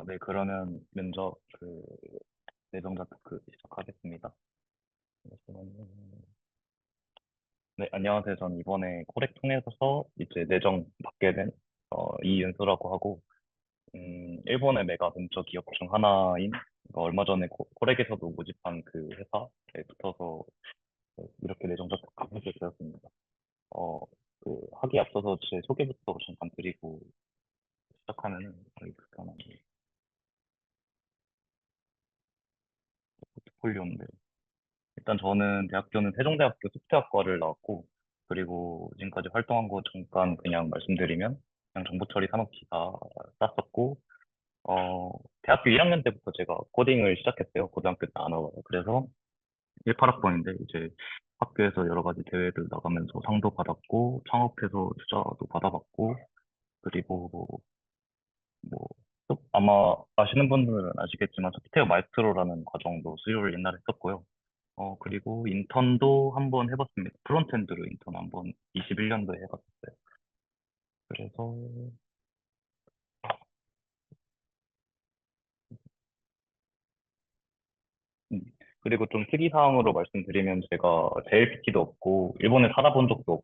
네, 그러면 면접 내정자 토크 시작하겠습니다. 잠시만요. 네, 안녕하세요. 저는 이번에 코렉 통해서 이제 내정 받게 된 이윤수라고 하고, 일본의 메가 벤처 기업 중 하나인 얼마 전에 코렉에서도 모집한 그 회사에 붙어서 이렇게 내정자 토크를 되었습니다. 어, 하기 앞서서 제 소개부터 잠깐 드리고 시작하면은 거의 간단한 포트폴리오인데 일단 저는 대학교는 세종대학교 소프트웨어학과를 나왔고, 그리고 지금까지 활동한 거 잠깐 그냥 말씀드리면, 그냥 정보처리 산업기사 땄었고, 대학교 1학년 때부터 제가 코딩을 시작했어요. 고등학교 때 안 하고. 그래서 18학번인데, 이제 학교에서 여러 가지 대회를 나가면서 상도 받았고, 창업해서 투자도 받아봤고, 그리고 뭐, 아마 아시는 분들은 아시겠지만, 소프트웨어 마에스트로라는 과정도 수료를 옛날에 했었고요. 그리고 인턴도 한번 해봤습니다. 프론트엔드로 인턴 한번 21년도에 해봤어요. 그래서, 음, 그리고 좀 특이사항으로 말씀드리면 제가 JLPT도 없고, 일본에 살아본 적도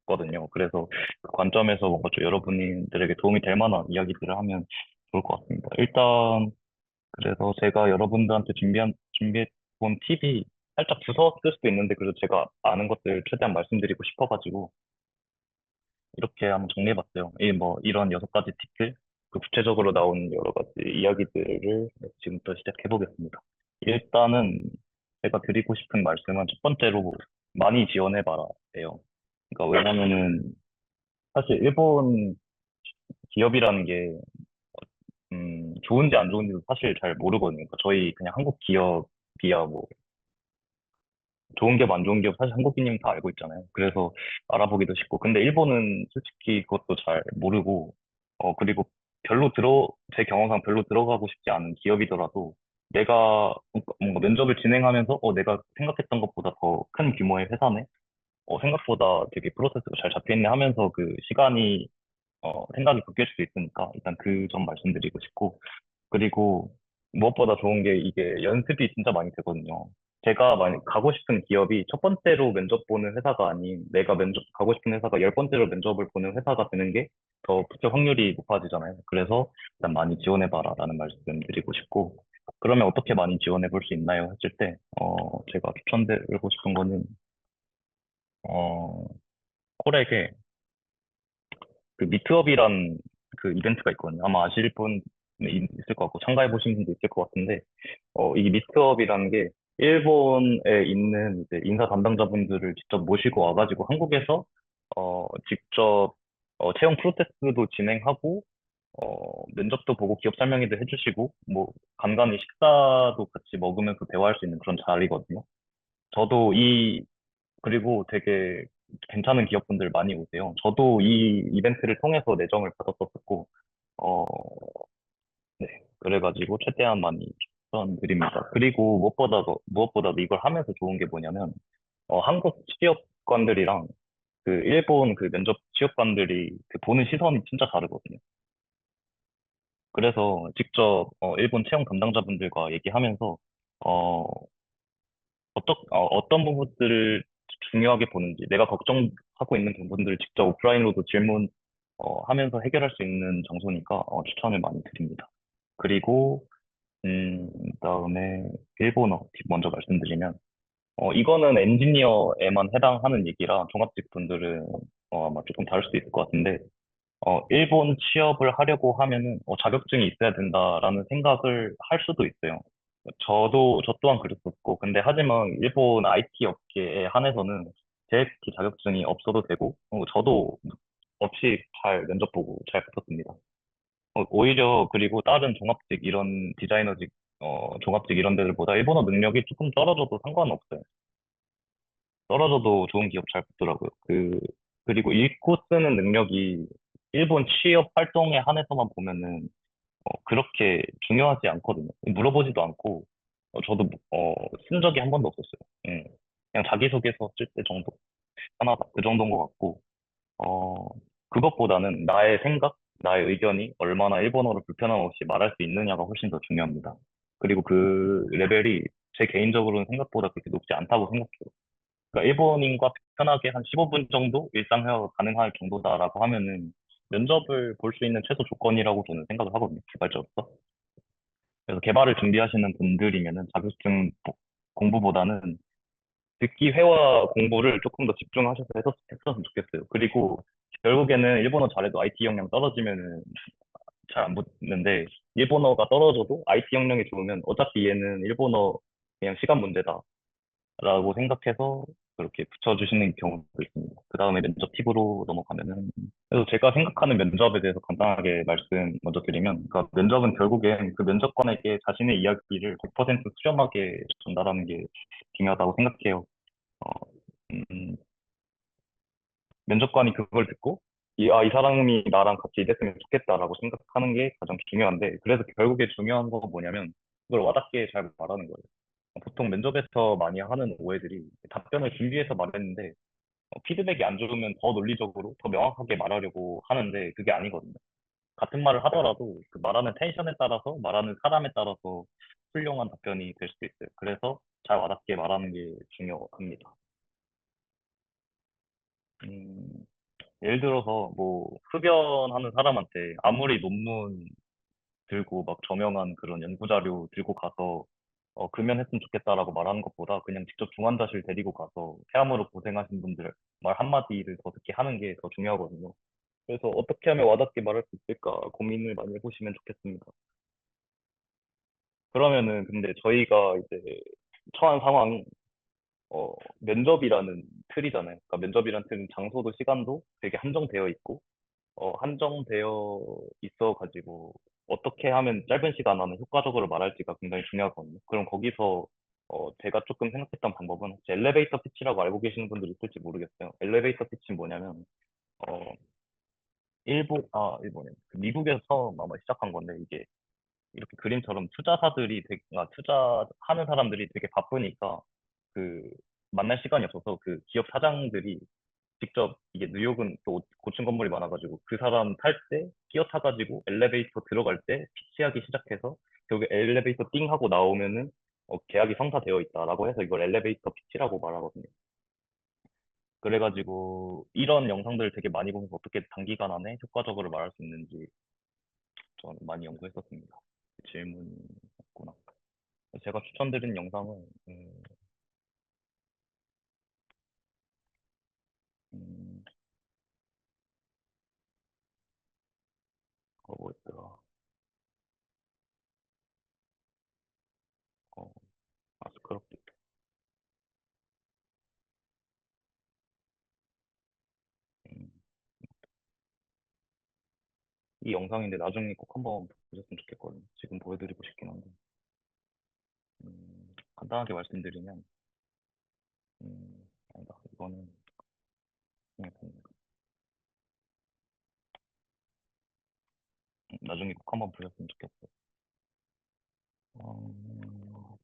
없거든요. 그래서 그 관점에서 뭔가 좀 여러분들에게 도움이 될 만한 이야기들을 하면 좋을 것 같습니다. 일단, 그래서 제가 여러분들한테 준비해본 팁이 살짝 무서웠을 수도 있는데, 그래도 제가 아는 것들 최대한 말씀드리고 싶어가지고, 이렇게 한번 정리해봤어요. 이런 6가지 팁들, 그 구체적으로 나온 여러 가지 이야기들을 지금부터 시작해보겠습니다. 일단은 제가 드리고 싶은 말씀은 첫 번째로 많이 지원해봐라예요. 그러니까 왜냐면은 사실 일본 기업이라는 게 좋은지 안 좋은지도 사실 잘 모르거든요. 그러니까 저희 그냥 한국 기업이야 뭐 좋은 기업, 안 좋은 기업 사실 한국인이면 다 알고 있잖아요. 그래서 알아보기도 쉽고. 근데 일본은 솔직히 그것도 잘 모르고, 그리고 제 경험상 별로 들어가고 싶지 않은 기업이더라도 내가 뭔가 면접을 진행하면서, 내가 생각했던 것보다 더 큰 규모의 회사네? 생각보다 되게 프로세스가 잘 잡혀있네 하면서 그 시간이, 생각이 바뀔 수도 있으니까 일단 그 점 말씀드리고 싶고, 그리고 무엇보다 좋은 게 이게 연습이 진짜 많이 되거든요. 제가 만약 가고 싶은 기업이 첫 번째로 면접 보는 회사가 아닌 내가 가고 싶은 회사가 10번째로 면접을 보는 회사가 되는 게 더 붙을 확률이 높아지잖아요. 그래서 일단 많이 지원해봐라라는 말씀 드리고 싶고, 그러면 어떻게 많이 지원해 볼 수 있나요? 했을 때, 제가 추천드리고 싶은 거는, 어, 콜에게 그 미트업이란 그 이벤트가 있거든요. 아마 아실 분 있을 것 같고, 참가해 보신 분도 있을 것 같은데, 이 미트업이라는 게 일본에 있는 이제 인사 담당자분들을 직접 모시고 와가지고 한국에서 직접 채용 프로세스도 진행하고 면접도 보고 기업 설명회도 해주시고 뭐 간간히 식사도 같이 먹으면서 대화할 수 있는 그런 자리거든요. 저도 그리고 되게 괜찮은 기업분들 많이 오세요. 저도 이 이벤트를 통해서 내정을 받았었고 어, 네. 그래가지고 최대한 많이 추천드립니다. 그리고 무엇보다도 이걸 하면서 좋은 게 뭐냐면, 한국 취업관들이랑 그 일본 그 면접 취업관들이 그 보는 시선이 진짜 다르거든요. 그래서 직접 일본 채용 담당자분들과 얘기하면서 어, 어떤 부분들을 중요하게 보는지, 내가 걱정하고 있는 부분들을 직접 오프라인으로도 하면서 해결할 수 있는 장소니까 추천을 많이 드립니다. 그리고 그다음에 일본어 팁 먼저 말씀드리면, 이거는 엔지니어에만 해당하는 얘기라 종합직 분들은 아마 조금 다를 수도 있을 것 같은데, 일본 취업을 하려고 하면은 자격증이 있어야 된다라는 생각을 할 수도 있어요. 저 또한 그랬었고, 근데 하지만 일본 IT 업계에 한해서는 JLPT 자격증이 없어도 되고, 저도 없이 잘 면접 보고 잘 붙었습니다. 오히려 그리고 다른 종합직 이런 디자이너직 종합직 이런 데들보다 일본어 능력이 조금 떨어져도 상관없어요. 떨어져도 좋은 기업 잘 붙더라고요. 그리고 읽고 쓰는 능력이 일본 취업 활동에 한해서만 보면은 그렇게 중요하지 않거든요. 물어보지도 않고 저도 쓴 적이 한 번도 없었어요. 예. 그냥 자기소개서 쓸 때 정도 하나 그 정도인 것 같고 어, 그것보다는 나의 생각? 나의 의견이 얼마나 일본어를 불편함 없이 말할 수 있느냐가 훨씬 더 중요합니다. 그리고 그 레벨이 제 개인적으로는 생각보다 그렇게 높지 않다고 생각해요. 그러니까 일본인과 편하게 한 15분 정도 일상회화가 가능할 정도다라고 하면은 면접을 볼 수 있는 최소 조건이라고 저는 생각을 하거든요. 개발자로서. 그래서 개발을 준비하시는 분들이면은 공부보다는 듣기 회화 공부를 조금 더 집중하셔서 했었으면 좋겠어요. 그리고 결국에는 일본어 잘해도 IT 역량 떨어지면은 잘 안 붙는데 일본어가 떨어져도 IT 역량이 좋으면 어차피 얘는 일본어 그냥 시간 문제다라고 생각해서 그렇게 붙여주시는 경우도 있습니다. 그 다음에 면접 팁으로 넘어가면은 그래서 제가 생각하는 면접에 대해서 간단하게 말씀 먼저 드리면 그러니까 면접은 결국엔 그 면접관에게 자신의 이야기를 100% 수렴하게 전달하는 게 중요하다고 생각해요. 어, 음, 면접관이 그걸 듣고, 이 사람이 나랑 같이 일했으면 좋겠다라고 생각하는 게 가장 중요한데, 그래서 결국에 중요한 건 뭐냐면, 그걸 와닿게 잘 말하는 거예요. 보통 면접에서 많이 하는 오해들이 답변을 준비해서 말했는데, 피드백이 안 좋으면 더 논리적으로, 더 명확하게 말하려고 하는데, 그게 아니거든요. 같은 말을 하더라도 그 말하는 텐션에 따라서, 말하는 사람에 따라서 훌륭한 답변이 될 수도 있어요. 그래서 잘 와닿게 말하는 게 중요합니다. 음, 예를 들어서 뭐 흡연하는 사람한테 아무리 논문 들고 막 저명한 그런 연구 자료 들고 가서 금연했으면 좋겠다라고 말하는 것보다 그냥 직접 중환자실 데리고 가서 폐암으로 고생하신 분들 말 한마디를 더 듣게 하는 게 더 중요하거든요. 그래서 어떻게 하면 와닿게 말할 수 있을까 고민을 많이 해보시면 좋겠습니다. 그러면은 근데 저희가 이제 처한 상황이 어, 면접이라는 틀이잖아요. 그러니까 면접이라는 틀은 장소도 시간도 되게 한정되어 있고 한정되어 있어가지고 어떻게 하면 짧은 시간 안에 효과적으로 말할지가 굉장히 중요하거든요. 그럼 거기서 제가 조금 생각했던 방법은 혹시 엘리베이터 피치라고 알고 계시는 분들 있을지 모르겠어요. 엘리베이터 피치는 뭐냐면 어, 일본에 그 미국에서 처음 아마 시작한 건데 이게 이렇게 그림처럼 투자하는 사람들이 되게 바쁘니까 그 만날 시간이 없어서 그 기업 사장들이 직접 이게 뉴욕은 또 고층 건물이 많아가지고 그 사람 탈 때 끼어 타가지고 엘리베이터 들어갈 때 피치하기 시작해서 결국에 엘리베이터 띵 하고 나오면은 계약이 성사되어 있다라고 해서 이걸 엘리베이터 피치라고 말하거든요. 그래가지고 이런 영상들을 되게 많이 보면서 어떻게 단기간 안에 효과적으로 말할 수 있는지 전 많이 연구했었습니다. 질문이었구나. 제가 추천드린 영상은 음, 뭐였더라? 어, 스크럽 음, 이 영상인데 나중에 꼭 한번 보셨으면 좋겠거든요. 지금 보여드리고 싶긴 한데. 간단하게 말씀드리면, 아니다. 이거는 그냥 나중에 꼭 한번 보셨으면 좋겠어요. 어,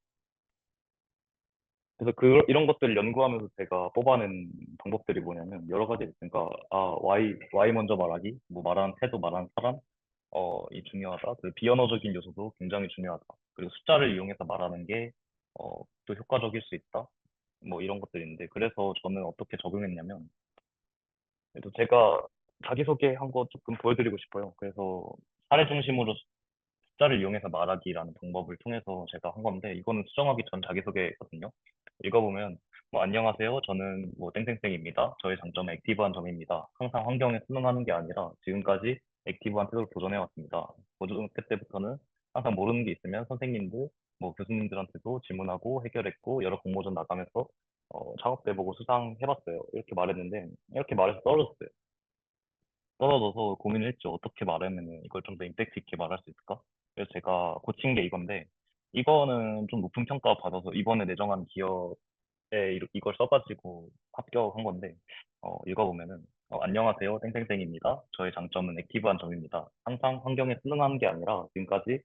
그래서 이런 것들을 연구하면서 제가 뽑아낸 방법들이 뭐냐면, 여러 가지 있으니까, Y 먼저 말하기, 뭐 말하는 태도, 말하는 사람, 이 중요하다. 그 비언어적인 요소도 굉장히 중요하다. 그리고 숫자를 이용해서 말하는 게, 또 효과적일 수 있다. 뭐 이런 것들인데, 그래서 저는 어떻게 적용했냐면, 그래도 제가 자기소개한 거 조금 보여드리고 싶어요. 그래서 사례 중심으로 숫자를 이용해서 말하기라는 방법을 통해서 제가 한 건데, 이거는 수정하기 전 자기소개거든요. 읽어보면, 뭐, 안녕하세요. 저는 뭐, 땡땡땡입니다. 저의 장점은 액티브한 점입니다. 항상 환경에 순응하는 게 아니라 지금까지 액티브한 태도로 도전해왔습니다. 고등학교 때부터는 항상 모르는 게 있으면 선생님들, 뭐, 교수님들한테도 질문하고 해결했고, 여러 공모전 나가면서 창업대 보고 수상해봤어요. 이렇게 말했는데, 이렇게 말해서 떨어졌어요. 떨어져서 고민을 했죠. 어떻게 말하면 이걸 좀 더 임팩트 있게 말할 수 있을까? 그래서 제가 고친 게 이건데, 이거는 좀 높은 평가 받아서 이번에 내정한 기업에 이걸 써가지고 합격한 건데, 읽어보면은, 안녕하세요. 땡땡땡입니다. 저의 장점은 액티브한 점입니다. 항상 환경에 순응하는 게 아니라 지금까지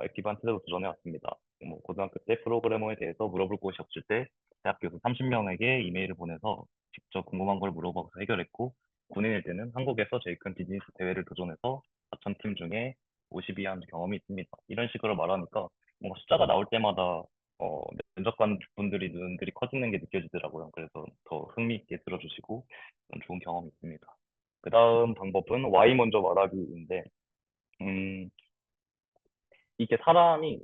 액티브한 태도로 도전해왔습니다. 뭐, 고등학교 때 프로그래머에 대해서 물어볼 곳이 없을 때 대학 교수 30명에게 이메일을 보내서 직접 궁금한 걸 물어봐서 해결했고, 군인일 때는 한국에서 제일 큰 비즈니스 대회를 도전해서 4천 팀 중에 50위 한 경험이 있습니다. 이런 식으로 말하니까 뭔가 숫자가 나올 때마다 면접관 분들이 눈들이 커지는 게 느껴지더라고요. 그래서 더 흥미있게 들어주시고 그런 좋은 경험이 있습니다. 그 다음 방법은 Y 먼저 말하기인데, 음, 이게 사람이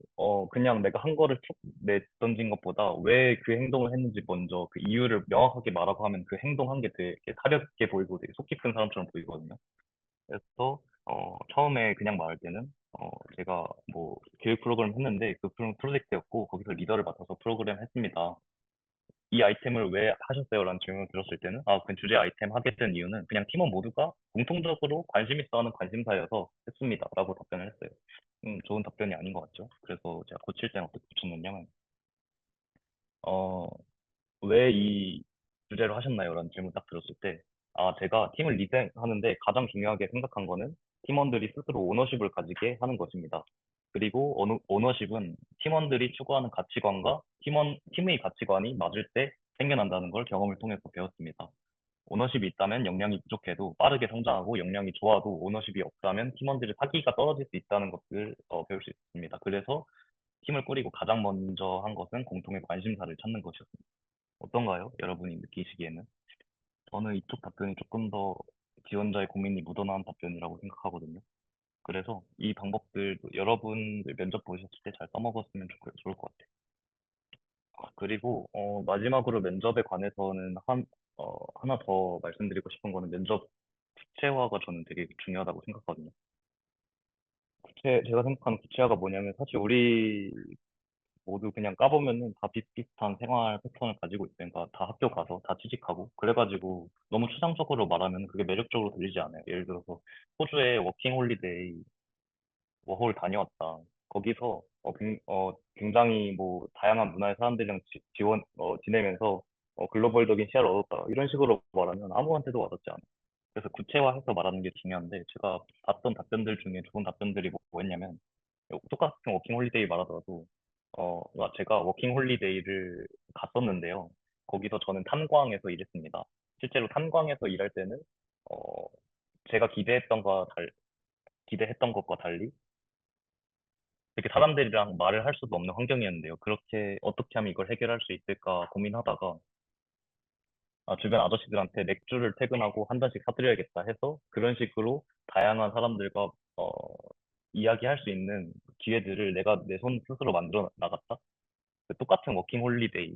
그냥 내가 한 거를 툭 내던진 것보다 왜 그 행동을 했는지 먼저 그 이유를 명확하게 말하고 하면 그 행동한 게 되게 사려 있게 보이고 되게 속 깊은 사람처럼 보이거든요. 그래서 처음에 그냥 말할 때는 제가 뭐 교육 프로그램 했는데 그 프로젝트였고 거기서 리더를 맡아서 프로그램 했습니다. 이 아이템을 왜 하셨어요? 라는 질문을 들었을 때는 그 주제 아이템 하게 된 이유는 그냥 팀원 모두가 공통적으로 관심 있어 하는 관심사여서 했습니다. 라고 답변을 했어요. 좋은 답변이 아닌 것 같죠? 그래서 제가 고칠 때는 어떻게 고쳤느냐면, 어, 왜 이 주제로 하셨나요? 라는 질문 딱 들었을 때, 제가 팀을 리드하는데 가장 중요하게 생각한 거는 팀원들이 스스로 오너십을 가지게 하는 것입니다. 그리고 오너십은 팀원들이 추구하는 가치관과 팀의 가치관이 맞을 때 생겨난다는 걸 경험을 통해서 배웠습니다. 오너십이 있다면 역량이 부족해도 빠르게 성장하고 역량이 좋아도 오너십이 없다면 팀원들의 사기가 떨어질 수 있다는 것을 배울 수 있습니다. 그래서 팀을 꾸리고 가장 먼저 한 것은 공통의 관심사를 찾는 것이었습니다. 어떤가요? 여러분이 느끼시기에는? 저는 이쪽 답변이 조금 더 지원자의 고민이 묻어나는 답변이라고 생각하거든요. 그래서 이 방법들도 여러분들 면접 보셨을 때 잘 써먹었으면 좋을 것 같아요. 그리고 마지막으로 면접에 관해서는 하나 더 말씀드리고 싶은 거는 면접 구체화가 저는 되게 중요하다고 생각하거든요. 제가 생각하는 구체화가 뭐냐면 사실 우리 모두 그냥 까보면은 다 비슷비슷한 생활 패턴을 가지고 있으니까 다 학교 가서 다 취직하고 그래가지고 너무 추상적으로 말하면 그게 매력적으로 들리지 않아요. 예를 들어서 호주에 워킹 홀리데이 워홀 다녀왔다. 거기서 굉장히 뭐 다양한 문화의 사람들이랑 지내면서 글로벌적인 시야를 얻었다. 이런 식으로 말하면 아무한테도 와닿지 않아요. 그래서 구체화해서 말하는 게 중요한데 제가 봤던 답변들 중에 좋은 답변들이 뭐였냐면 똑같은 워킹 홀리데이 말하더라도 그러니까 제가 워킹 홀리데이를 갔었는데요. 거기서 저는 탄광에서 일했습니다. 실제로 탄광에서 일할 때는 어, 제가 기대했던 것과 달리 이렇게 사람들이랑 말을 할 수도 없는 환경이었는데요. 그렇게 어떻게 하면 이걸 해결할 수 있을까 고민하다가 주변 아저씨들한테 맥주를 퇴근하고 한 잔씩 사드려야겠다 해서 그런 식으로 다양한 사람들과 어, 이야기할 수 있는 기회들을 내가 내 손 스스로 만들어 나갔다. 똑같은 워킹 홀리데이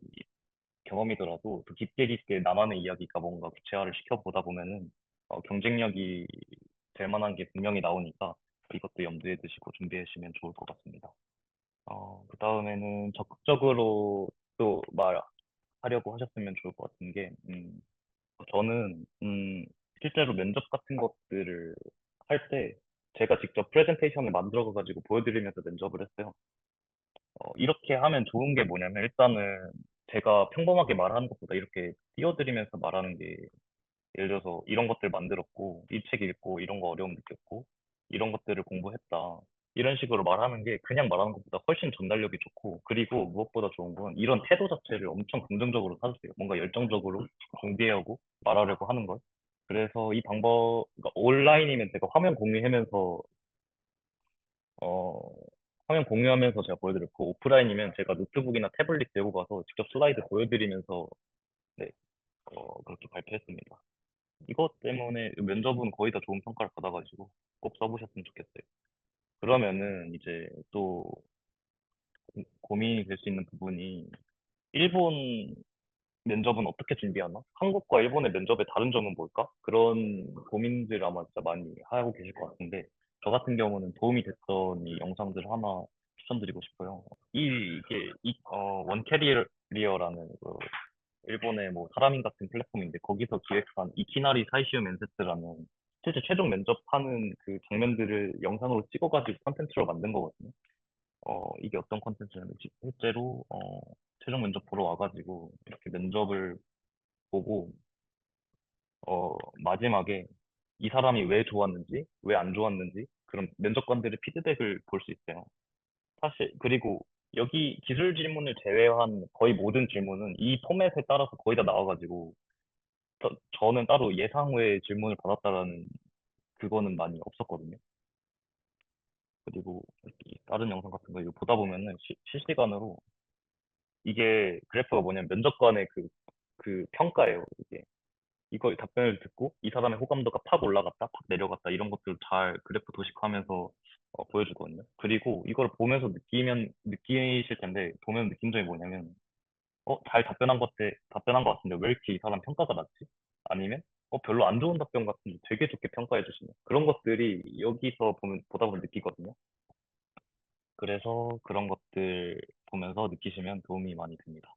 경험이더라도 더 깊게 깊게 나만의 이야기가 뭔가 구체화를 시켜보다 보면은 경쟁력이 될 만한 게 분명히 나오니까 이것도 염두에 두시고 준비하시면 좋을 것 같습니다. 그 다음에는 적극적으로 또 말하려고 하셨으면 좋을 것 같은 게, 저는, 실제로 면접 같은 것들을 할 때 제가 직접 프레젠테이션을 만들어가지고 보여드리면서 면접을 했어요. 이렇게 하면 좋은 게 뭐냐면 일단은 제가 평범하게 말하는 것보다 이렇게 띄워드리면서 말하는 게 예를 들어서 이런 것들 만들었고 이 책 읽고 이런 거 어려움 느꼈고 이런 것들을 공부했다. 이런 식으로 말하는 게 그냥 말하는 것보다 훨씬 전달력이 좋고 그리고 무엇보다 좋은 건 이런 태도 자체를 엄청 긍정적으로 사주세요. 뭔가 열정적으로 준비하고 말하려고 하는 걸. 그래서 이 그러니까 온라인이면 제가 어, 화면 공유하면서 제가 보여드렸고 오프라인이면 제가 노트북이나 태블릿 들고 가서 직접 슬라이드 보여드리면서 네, 그렇게 발표했습니다. 이것 때문에 면접은 거의 다 좋은 평가를 받아가지고 꼭 써보셨으면 좋겠어요. 그러면은 이제 또 고민이 될 수 있는 부분이 일본 면접은 어떻게 준비하나? 한국과 일본의 면접의 다른 점은 뭘까? 그런 고민들 아마 진짜 많이 하고 계실 것 같은데 저 같은 경우는 도움이 됐던 이 영상들 하나 추천드리고 싶어요. 원캐리어라는 일본의 뭐 사람인 같은 플랫폼인데 거기서 기획한 이키나리 사이시우 면세스라는 실제 최종 면접하는 그 장면들을 영상으로 찍어가지고 컨텐츠로 만든 거거든요. 이게 어떤 컨텐츠냐면 실제로 최종 면접 보러 와가지고 이렇게 면접을 보고 마지막에 이 사람이 왜 좋았는지, 왜 안 좋았는지 그런 면접관들의 피드백을 볼 수 있어요. 사실 그리고 여기 기술 질문을 제외한 거의 모든 질문은 이 포맷에 따라서 거의 다 나와가지고 저는 따로 예상 외의 질문을 받았다라는 그거는 많이 없었거든요. 그리고 이 다른 영상 같은 거 이거 보다 보면은 실시간으로 이게 그래프가 뭐냐면 면접관의 그 평가예요. 이게 이거 답변을 듣고 이 사람의 호감도가 팍 올라갔다, 팍 내려갔다 이런 것들을 잘 그래프 도식화하면서 보여주거든요. 그리고 이걸 보면서 느끼실 텐데 보면 느낀 점이 뭐냐면 잘 답변한 것 같은데 왜 이렇게 이 사람 평가가 낮지? 아니면 별로 안 좋은 답변 같은데 되게 좋게 평가해 주시네. 그런 것들이 여기서 보다 보면 느끼거든요. 그래서 그런 것들 보면서 느끼시면 도움이 많이 됩니다.